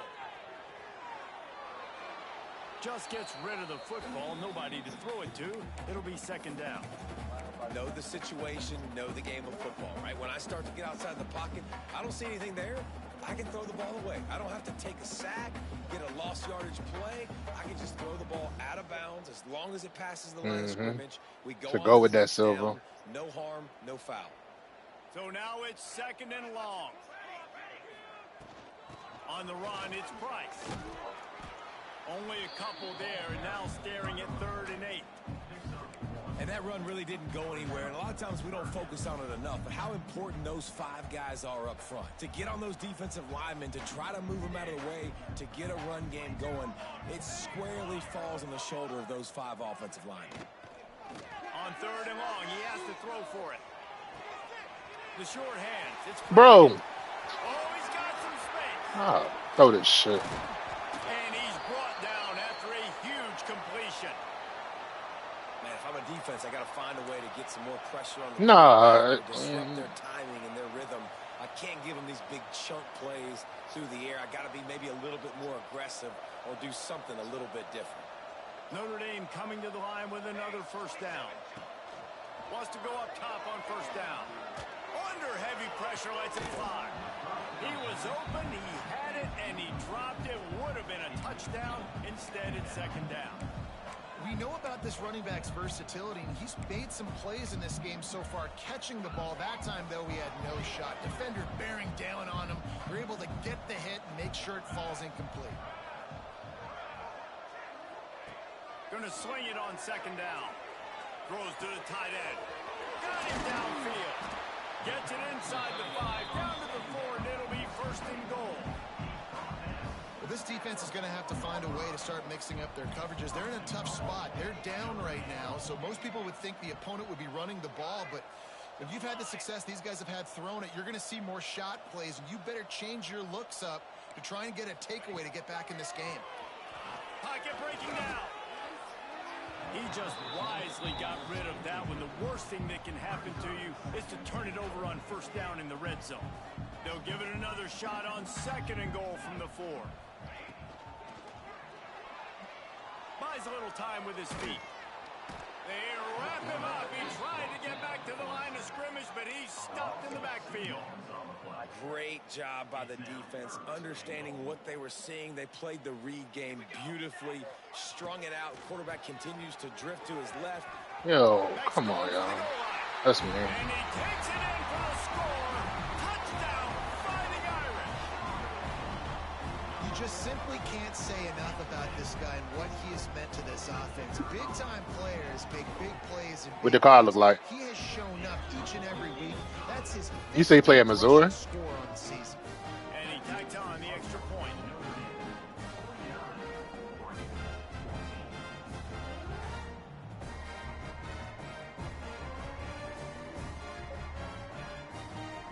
Just gets rid of the football, nobody to throw it to. It'll be 2nd down. Know the situation, know the game of football, right? When I start to get outside the pocket, I don't see anything there. I can throw the ball away. I don't have to take a sack, get a lost yardage play. I can just throw the ball out of bounds as long as it passes the line of scrimmage. We go To on go for with the that, Silver. touchdown. No harm, no foul. So now it's 2nd and long. On the run, it's Price. Only a couple there, and now staring at 3rd and 8. And that run really didn't go anywhere. And a lot of times we don't focus on it enough. But how important those 5 guys are up front. To get on those defensive linemen, to try to move them out of the way, to get a run game going, it squarely falls on the shoulder of those 5 offensive linemen. On 3rd and long, he has to throw for it. The short hands. It's Bro. Oh, he's got some space. Oh, throw this shit. And he's brought down after a huge completion. Man, if I'm a defense, I got to find a way to get some more pressure on the disrupt their timing and their rhythm. I can't give them these big chunk plays through the air. I got to be maybe a little bit more aggressive or do something a little bit different. Notre Dame coming to the line with another 1st down. Wants to go up top on 1st down. Under heavy pressure, lets it fly. He was open, he had it, and he dropped it. Would have been a touchdown. Instead, it's 2nd down. We know about this running back's versatility, and he's made some plays in this game so far, catching the ball. That time, though, he had no shot. Defender bearing down on him. We're able to get the hit and make sure it falls incomplete. Going to swing it on 2nd down. Throws to the tight end. Got him downfield. Gets it inside the 5, down to the 4, and it'll be 1st and goal. Well, this defense is going to have to find a way to start mixing up their coverages. They're in a tough spot. They're down right now, so most people would think the opponent would be running the ball, but if you've had the success these guys have had throwing it, you're going to see more shot plays, and you better change your looks up to try and get a takeaway to get back in this game. Pocket breaking down. He just wisely got rid of that one. The worst thing that can happen to you is to turn it over on 1st down in the red zone. They'll give it another shot on 2nd and goal from the 4. Buys a little time with his feet. They wrap him up. He tried to get back to the line of scrimmage, but he's stopped in the backfield. Great job by the defense, understanding what they were seeing. They played the read game beautifully, strung it out. Quarterback continues to drift to his left. Yo, come on, y'all. That's me. And he takes it in for the score. Touchdown, Fighting Irish. You just simply can't say enough about this guy and what he has meant to this offense. Big-time players make big plays. And What the car look like? He has shown up each and every week. That's his. You say he play at Missouri? Score on the season. And he tacked on the extra point.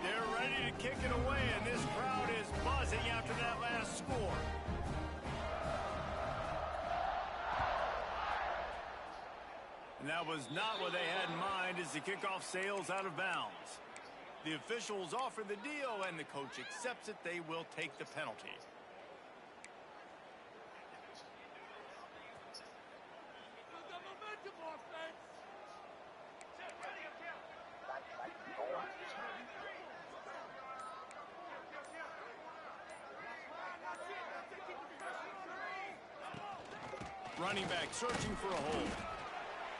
They're ready to kick it away, and this crowd is buzzing after that last score. And that was not what they had in mind as the kickoff sails out of bounds. The officials offer the deal, and the coach accepts it. They will take the penalty. Running back searching for a hole.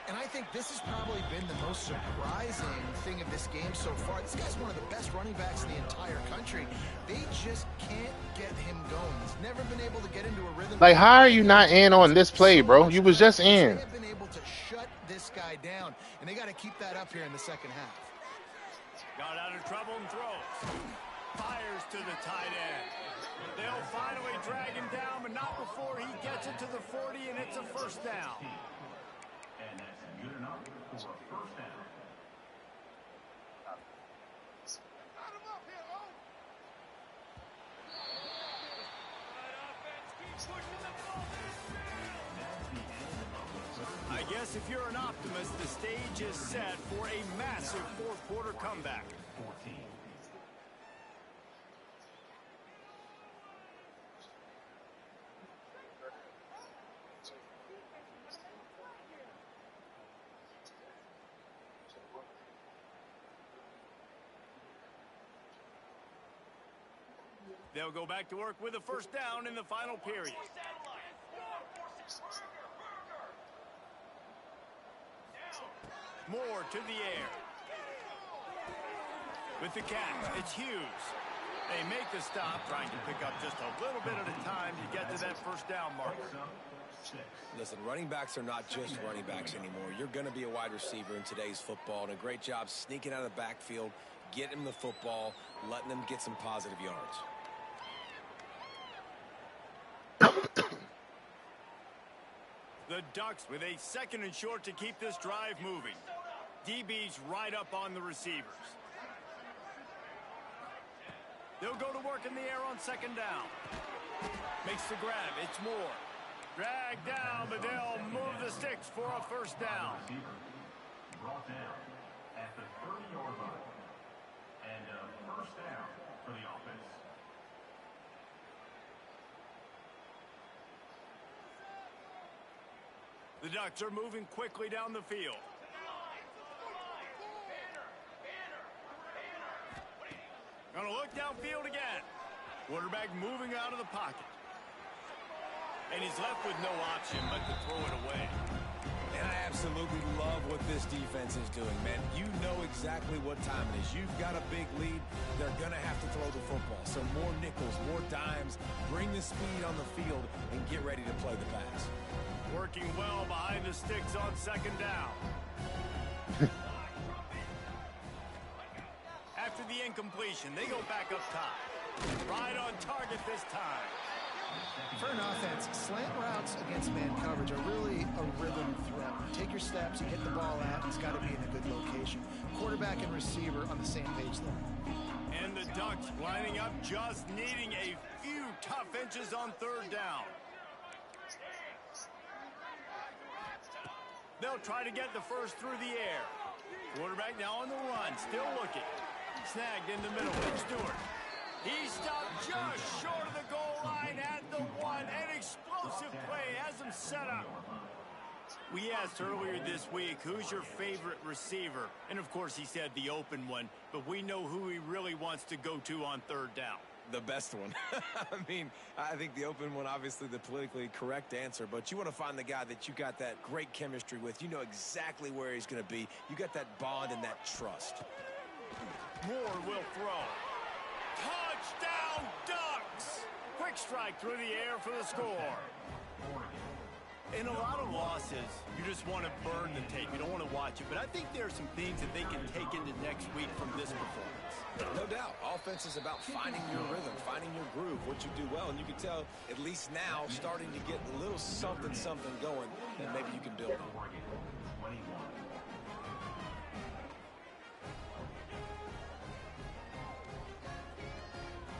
And I think this has probably been the most surprising thing of this game so far. This guy's one of the best running backs in the entire country. They just can't get him going. He's never been able to get into a rhythm. Like, how are you not in on this play, bro? You was just in. They have been able to shut this guy down, and they got to keep that up here in the second half. Got out of trouble and throws. Fires to the tight end. They'll finally drag him down, but not before he gets it to the 40, and it's a 1st down. And that's good enough for a 1st down. I guess if you're an optimist, the stage is set for a massive 4th quarter comeback. 14. They'll go back to work with a first down in the final period. Moore to the air. With the catch, it's Hughes. They make the stop, trying to pick up just a little bit at a time to get to that first down marker. Listen, running backs are not just running backs anymore. You're going to be a wide receiver in today's football, and a great job sneaking out of the backfield, getting them the football, letting them get some positive yards. The Ducks with a 2nd and short to keep this drive moving. DB's right up on the receivers. They'll go to work in the air on 2nd down. Makes the grab. It's Moore. Dragged down, but they'll move the sticks for a first down. Brought down at the 30-yard line. And a first down for the offense. The Ducks are moving quickly down the field. Gonna look downfield again. Quarterback moving out of the pocket. And he's left with no option but to throw it away. And I absolutely love what this defense is doing, man. You know exactly what time it is. You've got a big lead. They're going to have to throw the football. So more nickels, more dimes. Bring the speed on the field and get ready to play the pass. Working well behind the sticks on 2nd down. After the incompletion, they go back up top. Right on target this time. For an offense, slant routes against man coverage are really a rhythm threat. Take your steps, you hit the ball out, it's got to be in a good location. Quarterback and receiver on the same page there. And the Ducks lining up, just needing a few tough inches on 3rd down. They'll try to get the first through the air. Quarterback now on the run, still looking. Snagged in the middle with Stewart. He stopped just short of the goal line at the 1. An explosive play has him set up. We asked earlier this week, who's your favorite receiver? And of course he said the open one, but we know who he really wants to go to on 3rd down. The best one. I mean, I think the open one, obviously the politically correct answer, but you want to find the guy that you got that great chemistry with. You know exactly where he's going to be. You got that bond and that trust. Moore will throw. Touchdown, Ducks! Quick strike through the air for the score. In a lot of losses, you just want to burn the tape. You don't want to watch it. But I think there are some things that they can take into next week from this performance. No doubt. Offense is about finding your rhythm, finding your groove, what you do well. And you can tell, at least now, starting to get a little something going that maybe you can build on.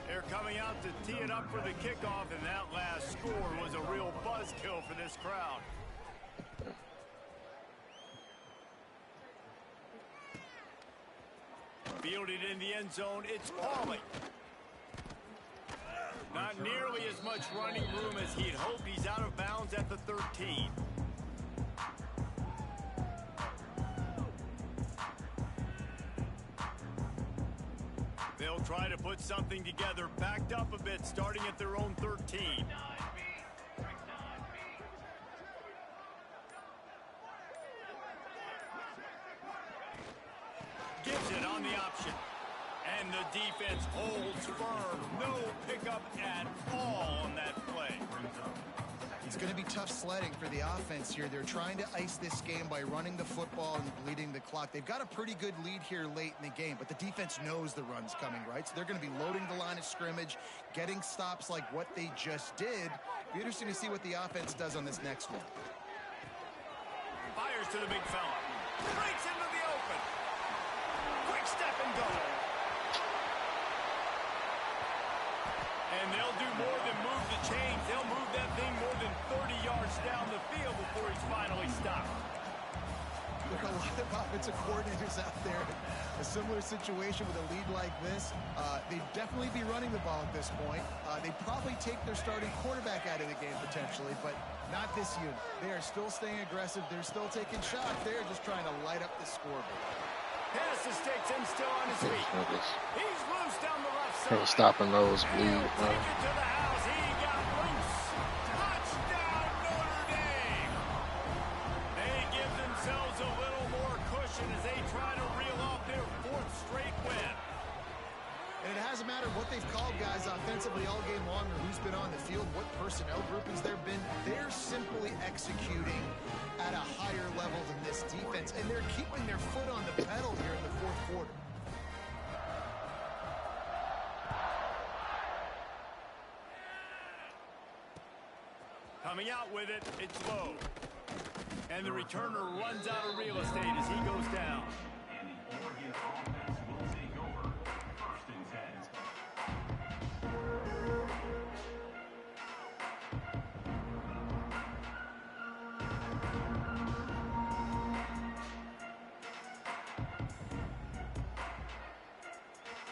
They're coming out to tee it up for the kickoff, and that last score was a real buzzkill for this crowd. Fielded in the end zone, it's Pauly. Not nearly as much running room as he'd hoped. He's out of bounds at the 13. They'll try to put something together, backed up a bit, starting at their own 13. Gives it on the option. And the defense holds firm. No pickup at all on that play. It's going to be tough sledding for the offense here. They're trying to ice this game by running the football and bleeding the clock. They've got a pretty good lead here late in the game, but the defense knows the run's coming, right? So they're going to be loading the line of scrimmage, getting stops like what they just did. Be interesting to see what the offense does on this next one. Fires to the big fella. Breaks into the open. Quick step and go. And they'll do more than move the chains. They'll move that thing more than 30 yards down the field before he's finally stopped. There are a lot of offensive coordinators out there. A similar situation with a lead like this. They'd definitely be running the ball at this point. They'd probably take their starting quarterback out of the game potentially, but not this unit. They are still staying aggressive. They're still taking shots. They're just trying to light up the scoreboard. Pass the sticks and still on his feet. He's loose down the left side. Can't stop a nosebleed, Take man. it to the house. He got loose. Touchdown, Notre Dame. They give themselves a little more cushion as they try to reel off their 4th straight win. And it hasn't mattered what they've called guys offensively all game long or who's been on the field, what personnel groupings there have been. They're simply executing at a higher level than this defense, and they're keeping their foot on the pedal here in the 4th quarter. Coming out with it, it's low. And the returner runs out of real estate as he goes down. And the Oregon offense will take over 1st and 10.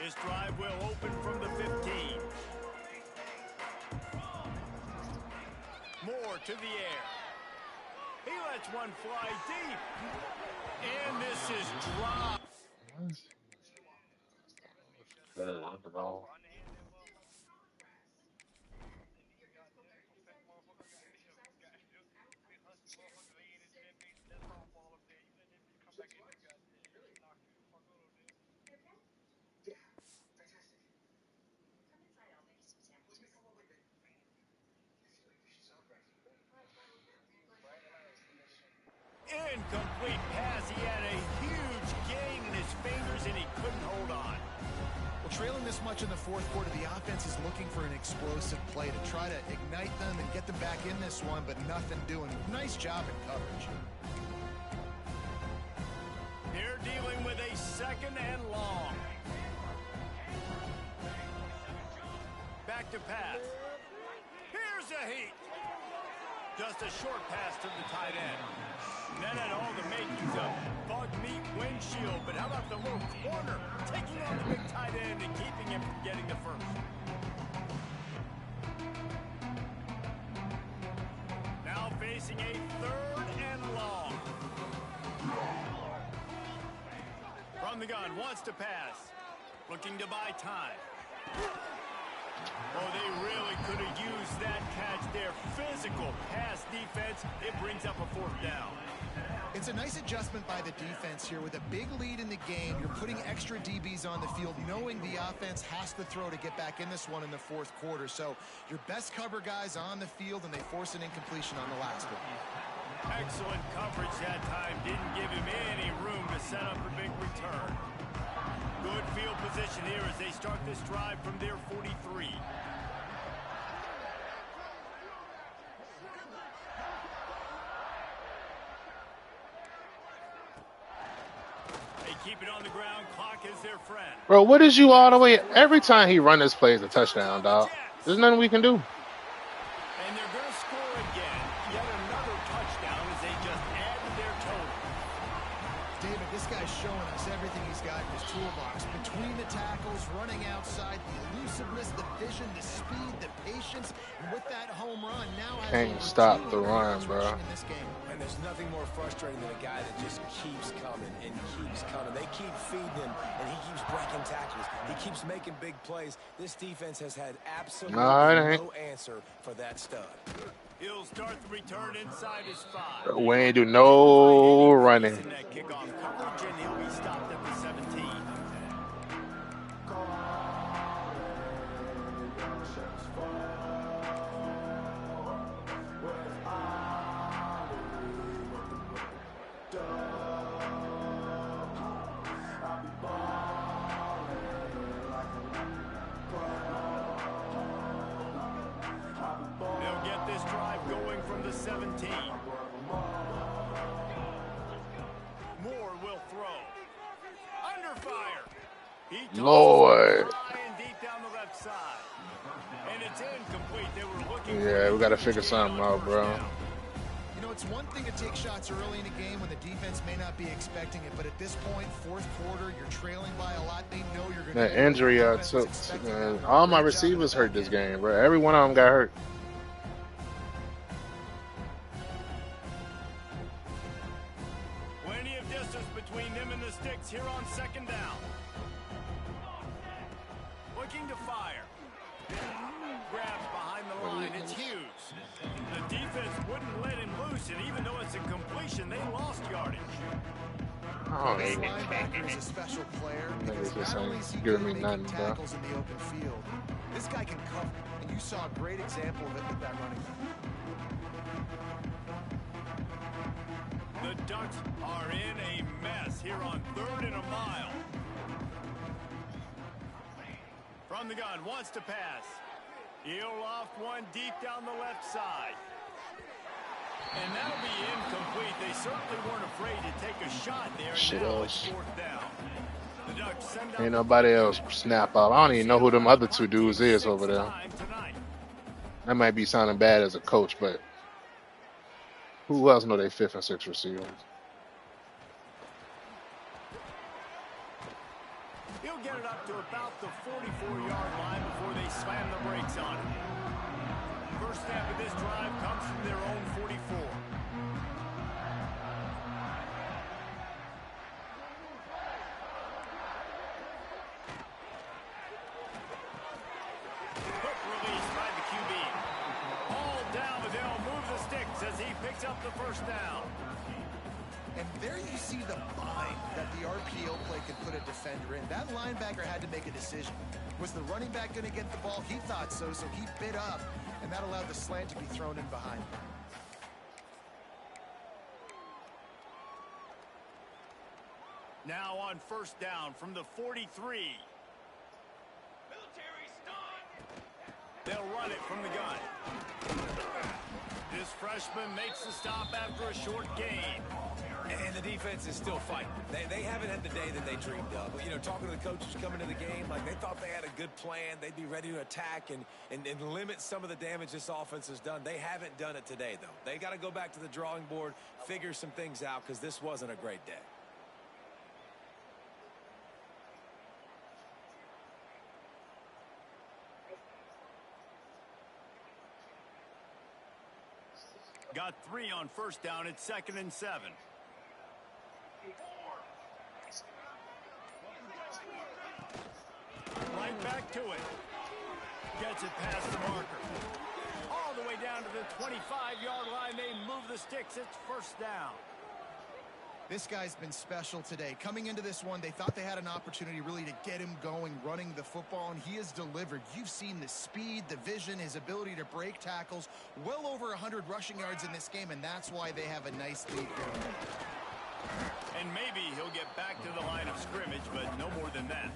This drive will open from the 15. Moore to the air. He lets one fly deep. And this is dropped. Incomplete pass. He had a huge gain in his fingers and he couldn't hold on. Well, trailing this much in the 4th quarter, the offense is looking for an explosive play to try to ignite them and get them back in this one, but nothing doing. Nice job in coverage. They're dealing with a 2nd and long. Back to pass. Here's a heat. Just a short pass to the tight end. That had all the makings of bug meat windshield, but how about the little corner taking on the big tight end and keeping him from getting the first? Now facing a 3rd and long. From the gun, wants to pass. Looking to buy time. Oh, they really could have used that catch there. Physical pass defense. It brings up a 4th down. It's a nice adjustment by the defense here. With a big lead in the game, you're putting extra DBs on the field, knowing the offense has to throw to get back in this one in the 4th quarter. So your best cover guys on the field, and they force an incompletion on the last one. Excellent coverage that time. Didn't give him any room to set up a big return. Good field position here as they start this drive from their 43. Keep it on the ground. Clock is their friend. Bro, what is you all the way? Every time he run this play is a touchdown, dog. There's nothing we can do. And they're going to score again. Yet another touchdown as they just add to their total. David, this guy's showing us everything he's got in his toolbox. Between the tackles, running outside, the elusiveness, the vision, the speed, the patience, and with that home run, now has Can't stop the run, bro. in this game. And there's nothing more frustrating than a guy that just keeps coming and keeps coming. They keep feeding him, and he keeps breaking tackles. He keeps making big plays. This defense has had absolutely no answer for that stud. He'll start the return inside his 5. We ain't do no running. In that kickoff coverage, and he'll be stopped at the 17. They'll get this drive going from the 17. Moore will throw. Under fire. He Lord. deep down the left side. And it's incomplete. They were looking Yeah, we got to figure something out, bro. You know, it's one thing to take shots early in a game when the defense may not be expecting it, but at this point, 4th quarter, you're trailing by a lot. They know you're going to. That injury I took, man. All my receivers hurt this game, bro. Every one of them got hurt. Plenty of distance between them and the sticks here on second down. Looking to fire. Grabs behind the line. It's Hughes. The defense wouldn't let him loose, and even though it's a completion, they lost yardage. Oh, This ain't it? linebacker is a special player Niggas because just not only ain't is he giving good me at nothing, making bro. tackles in the open field, this guy can cover, and you saw a great example of it with that running back. The Ducks are in a mess here on 3rd and a mile. From the gun, wants to pass. He'll loft one deep down the left side. And that'll be incomplete. They certainly weren't afraid to take a shot there. Shit Now else. it's 4th down. The Ducks send out Ain't nobody else snap up. I don't even know who them other two dudes is over there. That might be sounding bad as a coach, but who else know they 5th and 6th receivers? He'll get it up to about the 44-yard line before they slam the brakes on him. First snap of this drive comes from their own 44. Quick release by the QB. All down, but they'll move the sticks as he picks up the first down. And there you see the bind that the RPO play could put a defender in. That linebacker had to make a decision. Was the running back going to get the ball? He thought so, so he bit up, and that allowed the slant to be thrown in behind him. Now on first down from the 43. They'll run it from the gun. This freshman makes the stop after a short gain. And the defense is still fighting. They haven't had the day that they dreamed of. But, you know, talking to the coaches coming to the game, like they thought they had a good plan. They'd be ready to attack and limit some of the damage this offense has done. They haven't done it today, though. They got to go back to the drawing board, figure some things out, because this wasn't a great day. Got 3 on first down. It's 2nd and 7. Right back to it. Gets it past the marker. All the way down to the 25-yard line. They move the sticks. It's first down. This guy's been special today. Coming into this one, they thought they had an opportunity really to get him going, running the football, and he has delivered. You've seen the speed, the vision, his ability to break tackles. Well over 100 rushing yards in this game, and that's why they have a nice lead here. And maybe he'll get back to the line of scrimmage, but no more than that.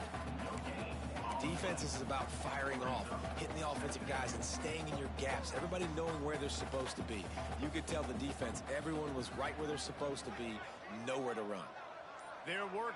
Defense is about firing off, hitting the offensive guys and staying in your gaps. Everybody knowing where they're supposed to be. You could tell the defense, everyone was right where they're supposed to be, nowhere to run. Their work